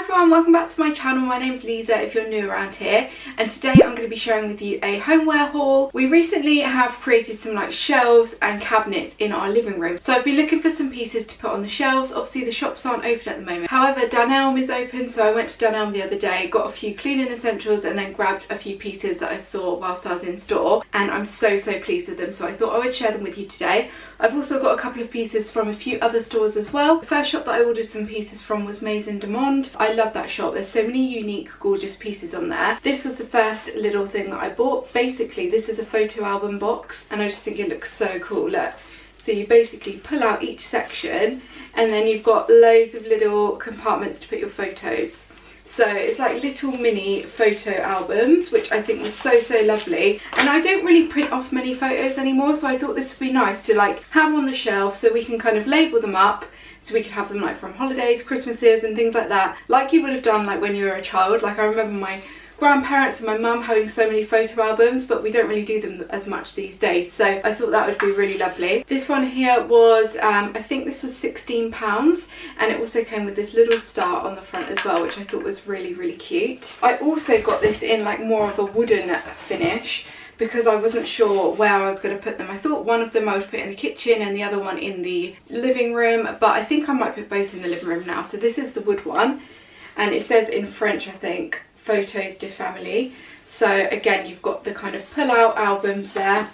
everyone, welcome back to my channel. My name's Liza if you're new around here, and today I'm going to be sharing with you a homeware haul. We recently have created some like shelves and cabinets in our living room, so I've been looking for some pieces to put on the shelves. Obviously the shops aren't open at the moment, however Dunelm is open, so I went to Dunelm the other day, got a few cleaning essentials and then grabbed a few pieces that I saw whilst I was in store, and I'm so pleased with them, so I thought I would share them with you today. I've also got a couple of pieces from a few other stores as well. The first shop that I ordered some pieces from was Maison De Monde. I love that shop. There's so many unique, gorgeous pieces on there. This was the first little thing that I bought. Basically, this is a photo album box, and I just think it looks so cool. Look. So you basically pull out each section, and then you've got loads of little compartments to put your photos. So it's like little mini photo albums, which I think was so lovely. And I don't really print off many photos anymore, so I thought this would be nice to like have on the shelf so we can kind of label them up, so we could have them like from holidays, Christmases and things like that, like you would have done like when you were a child. Like I remember my grandparents and my mum having so many photo albums, but we don't really do them as much these days, so I thought that would be really lovely. This one here was I think this was £16, and it also came with this little star on the front as well, which I thought was really cute. I also got this in like more of a wooden finish because I wasn't sure where I was going to put them. I thought one of them I would put in the kitchen and the other one in the living room, but I think I might put both in the living room now. So this is the wood one, and it says in French, I think, Photos de Famille. So again, you've got the kind of pull out albums there,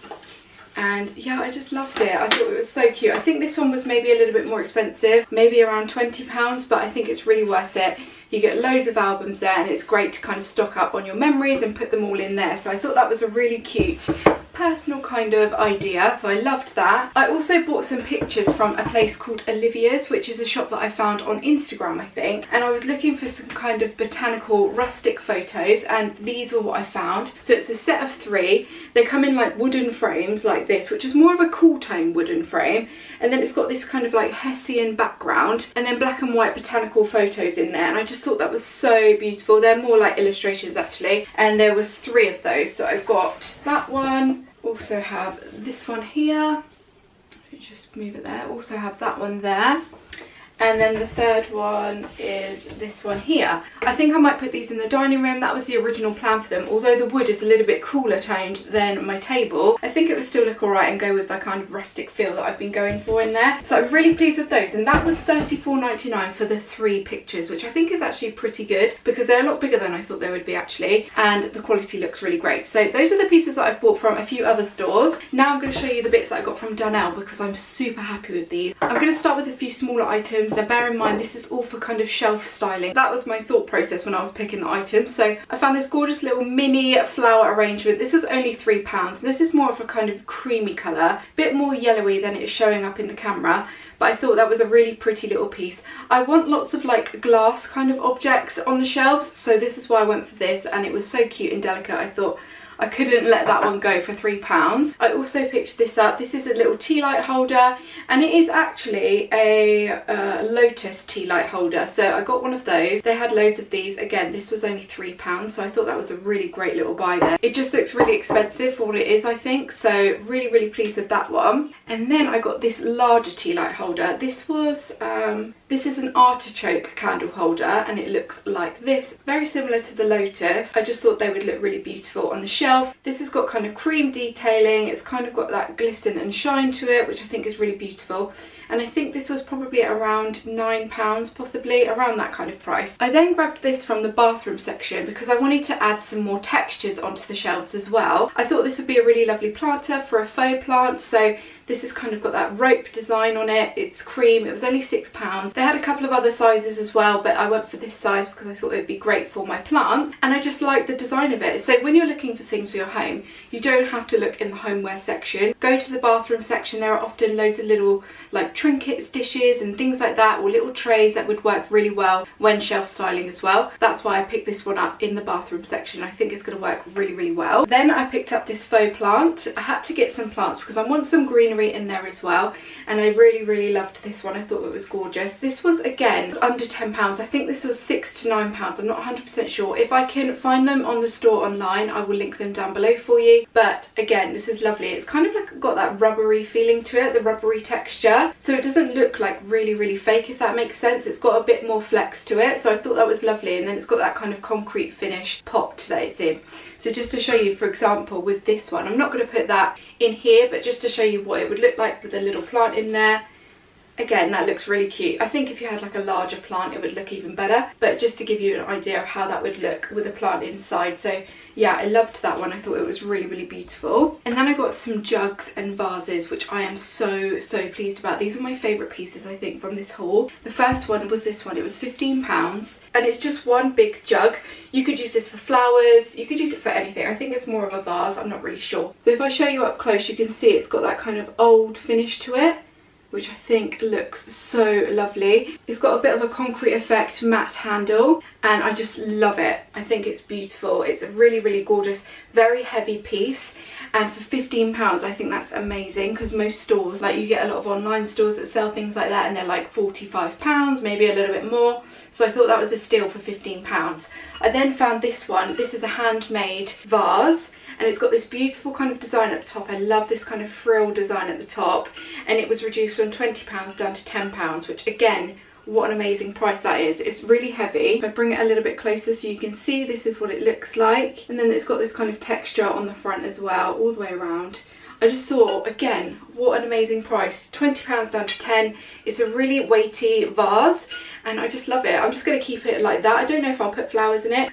and yeah, I just loved it. I thought it was so cute. I think this one was maybe a little bit more expensive, maybe around £20, but I think it's really worth it. You get loads of albums there, and it's great to kind of stock up on your memories and put them all in there. So I thought that was a really cute personal kind of idea, so I loved that. I also bought some pictures from a place called Olivia's, which is a shop that I found on Instagram, I think, and I was looking for some kind of botanical rustic photos, and these were what I found. So it's a set of 3. They come in like wooden frames like this, which is more of a cool tone wooden frame, and then it's got this kind of like Hessian background, and then black and white botanical photos in there, and I just thought that was so beautiful. They're more like illustrations actually, and there was 3 of those. So I've got that one, also have this one here, just move it there, also have that one there, and then the third one is this one here. I think I might put these in the dining room. That was the original plan for them. Although the wood is a little bit cooler toned than my table, I think it would still look alright and go with that kind of rustic feel that I've been going for in there. So I'm really pleased with those, and that was $34.99 for the 3 pictures, which I think is actually pretty good because they're a lot bigger than I thought they would be actually, and the quality looks really great. So those are the pieces that I've bought from a few other stores. Now I'm going to show you the bits that I got from Dunelm because I'm super happy with these. I'm going to start with a few smaller items. Now bear in mind this is all for kind of shelf styling. That was my thought process when I was picking the items. So I found this gorgeous little mini flower arrangement. This was only £3. This is more of a kind of creamy colour, a bit more yellowy than it's showing up in the camera, but I thought that was a really pretty little piece. I want lots of like glass kind of objects on the shelves, so this is why I went for this, and it was so cute and delicate. I thought I couldn't let that one go for £3. I also picked this up. This is a little tea light holder, and it is actually a Lotus tea light holder. So I got one of those. They had loads of these. Again, this was only £3, so I thought that was a really great little buy there. It just looks really expensive for what it is, I think. So really pleased with that one. And then I got this larger tea light holder. This was this is an Artichoke candle holder, and it looks like this, very similar to the Lotus. I just thought they would look really beautiful on the shelf. This has got kind of cream detailing. It's kind of got that glisten and shine to it, which I think is really beautiful. And I think this was probably around £9, possibly around that kind of price. I then grabbed this from the bathroom section because I wanted to add some more textures onto the shelves as well. I thought this would be a really lovely planter for a faux plant. So this has kind of got that rope design on it. It's cream. It was only £6. They had a couple of other sizes as well, but I went for this size because I thought it would be great for my plants, and I just like the design of it. So when you're looking for things for your home, you don't have to look in the homeware section. Go to the bathroom section. There are often loads of little like trinkets, dishes and things like that, or little trays that would work really well when shelf styling as well. That's why I picked this one up in the bathroom section. I think it's going to work really well. Then I picked up this faux plant. I had to get some plants because I want some greenery cutlery in there as well, and I really loved this one. I thought it was gorgeous. This was, again, under £10. I think this was £6 to £9. I'm not 100% sure. If I can find them on the store online, I will link them down below for you. But again, this is lovely. It's kind of like got that rubbery feeling to it, the rubbery texture, so it doesn't look like really fake, if that makes sense. It's got a bit more flex to it, so I thought that was lovely. And then it's got that kind of concrete finish pop that it's in. So just to show you, for example, with this one, I'm not going to put that in here, but just to show you what it would look like with a little plant in there. Again, that looks really cute. I think if you had like a larger plant, it would look even better, but just to give you an idea of how that would look with a plant inside. So yeah, I loved that one. I thought it was really beautiful. And then I got some jugs and vases, which I am so pleased about. These are my favourite pieces, I think, from this haul. The first one was this one. It was £15, and it's just one big jug. You could use this for flowers, you could use it for anything. I think it's more of a vase, I'm not really sure. So if I show you up close, you can see it's got that kind of old finish to it, which I think looks so lovely. It's got a bit of a concrete effect matte handle, and I just love it. I think it's beautiful. It's a really gorgeous, very heavy piece, and for £15 I think that's amazing, because most stores, like you get a lot of online stores that sell things like that and they're like £45, maybe a little bit more. So I thought that was a steal for £15. I then found this one. This is a handmade vase, and it's got this beautiful kind of design at the top. I love this kind of frill design at the top, and it was reduced from £20 down to £10, which again, what an amazing price that is. It's really heavy. If I bring it a little bit closer so you can see, this is what it looks like, and then it's got this kind of texture on the front as well, all the way around. I just thought, again, what an amazing price. £20 down to 10. It's a really weighty vase, and I just love it. I'm just going to keep it like that. I don't know if I'll put flowers in it.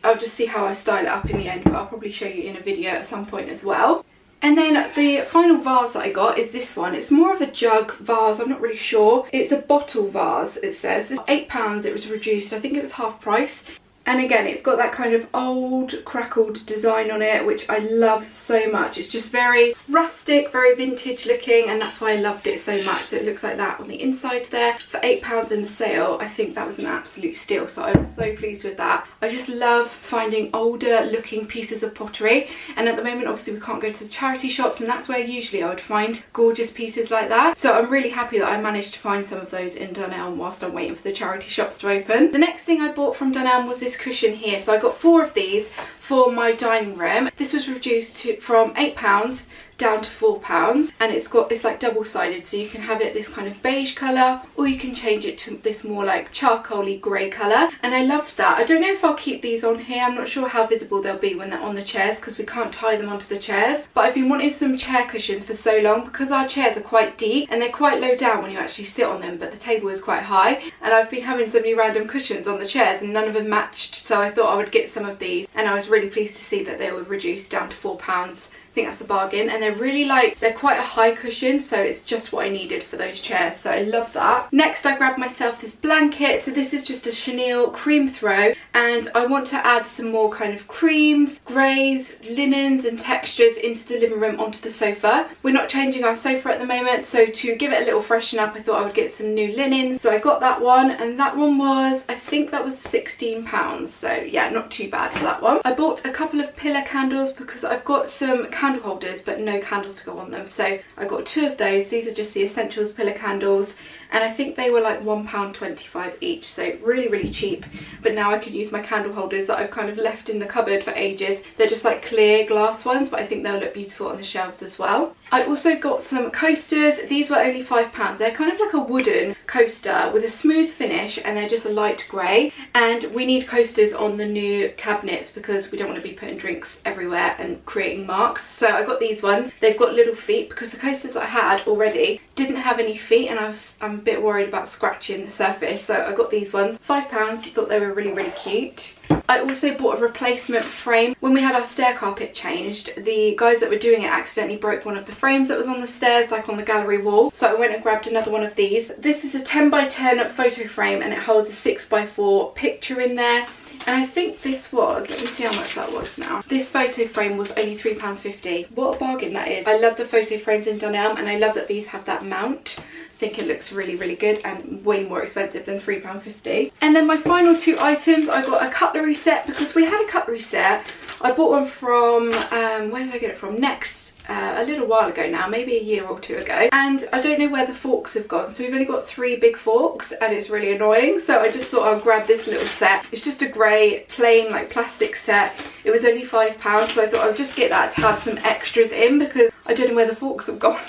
I'll just see how I style it up in the end, but I'll probably show you in a video at some point as well. And then the final vase that I got is this one. It's more of a jug vase, I'm not really sure. It's a bottle vase, it says. It's £8, it was reduced. I think it was half price. And again, it's got that kind of old crackled design on it, which I love so much. It's just very rustic, very vintage looking, and that's why I loved it so much. So it looks like that on the inside there. For £8 in the sale, I think that was an absolute steal. So I was so pleased with that. I just love finding older looking pieces of pottery. And at the moment, obviously, we can't go to the charity shops, and that's where usually I would find gorgeous pieces like that. So I'm really happy that I managed to find some of those in Dunelm whilst I'm waiting for the charity shops to open. The next thing I bought from Dunelm was this cushion here. So I got 4 of these for my dining room. This was reduced from £8 down to £4, and it's like double-sided, so you can have it this kind of beige colour, or you can change it to this more like charcoaly grey colour, and I loved that. I don't know if I'll keep these on here. I'm not sure how visible they'll be when they're on the chairs, because we can't tie them onto the chairs, but I've been wanting some chair cushions for so long, because our chairs are quite deep and they're quite low down when you actually sit on them, but the table is quite high, and I've been having so many random cushions on the chairs and none of them matched, so I thought I would get some of these, and I was really pleased to see that they were reduced down to £4. I think that's a bargain, and they're quite a high cushion, so it's just what I needed for those chairs, so I love that. Next, I grabbed myself this blanket. So this is just a chenille cream throw, and I want to add some more kind of creams, greys, linens and textures into the living room onto the sofa. We're not changing our sofa at the moment, so to give it a little freshen up, I thought I would get some new linens. So I got that one, and that one was, I think that was £16, so yeah, not too bad for that one. I bought a couple of pillar candles because I've got some candle holders but no candles to go on them, so I got 2 of those. These are just the Essentials pillar candles, and I think they were like £1.25 each, so really cheap. But now I can use my candle holders that I've kind of left in the cupboard for ages. They're just like clear glass ones, but I think they'll look beautiful on the shelves as well. I also got some coasters. These were only £5. They're kind of like a wooden coaster with a smooth finish, and they're just a light grey, and we need coasters on the new cabinets because we don't want to be putting drinks everywhere and creating marks. So I got these ones. They've got little feet because the coasters I had already didn't have any feet, and I'm a bit worried about scratching the surface, so I got these ones. £5. I thought they were really cute. I also bought a replacement frame. When we had our stair carpet changed, the guys that were doing it accidentally broke one of the frames that was on the stairs, like on the gallery wall, so I went and grabbed another one of these. This is a 10x10 photo frame, and it holds a 6x4 picture in there. And I think this was, let me see how much that was now. This photo frame was only £3.50. What a bargain that is. I love the photo frames in Dunelm, and I love that these have that mount. I think it looks really good and way more expensive than £3.50. And then my final 2 items, I got a cutlery set because we had a cutlery set. I bought one from, where did I get it from? Next a little while ago now, maybe a year or two ago, and I don't know where the forks have gone. So we've only got 3 big forks and it's really annoying, so I just thought I'll grab this little set. It's just a grey plain like plastic set. It was only £5, so I thought I'll just get that to have some extras in because I don't know where the forks have gone.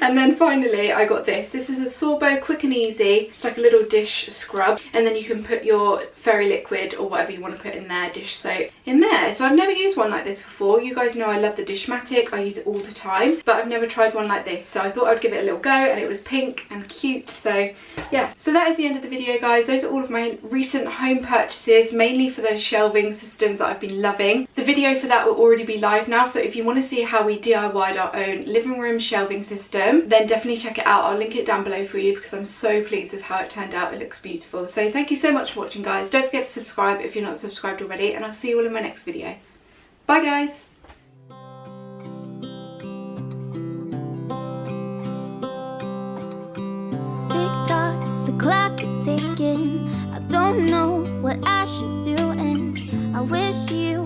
And then finally I got this. This is a Sorbo Quick and Easy. It's like a little dish scrub, and then you can put your fairy liquid or whatever you want to put in there, dish soap in there. So I've never used one like this before. You guys know I love the Dishmatic, I use it all the time, but I've never tried one like this, so I thought I'd give it a little go, and it was pink and cute. So yeah, so that is the end of the video, guys. Those are all of my recent home purchases, mainly for those shelving systems that I've been loving. The video for that will already be live now, so if you want to see how we DIY'd our own living room shelving system, then definitely check it out. I'll link it down below for you because I'm so pleased with how it turned out. It looks beautiful. So thank you so much for watching, guys. Don't forget to subscribe if you're not subscribed already, and I'll see you all in my next video. Bye, guys. Tick-tock, the clock keeps ticking. I don't know what I should do, and I wish you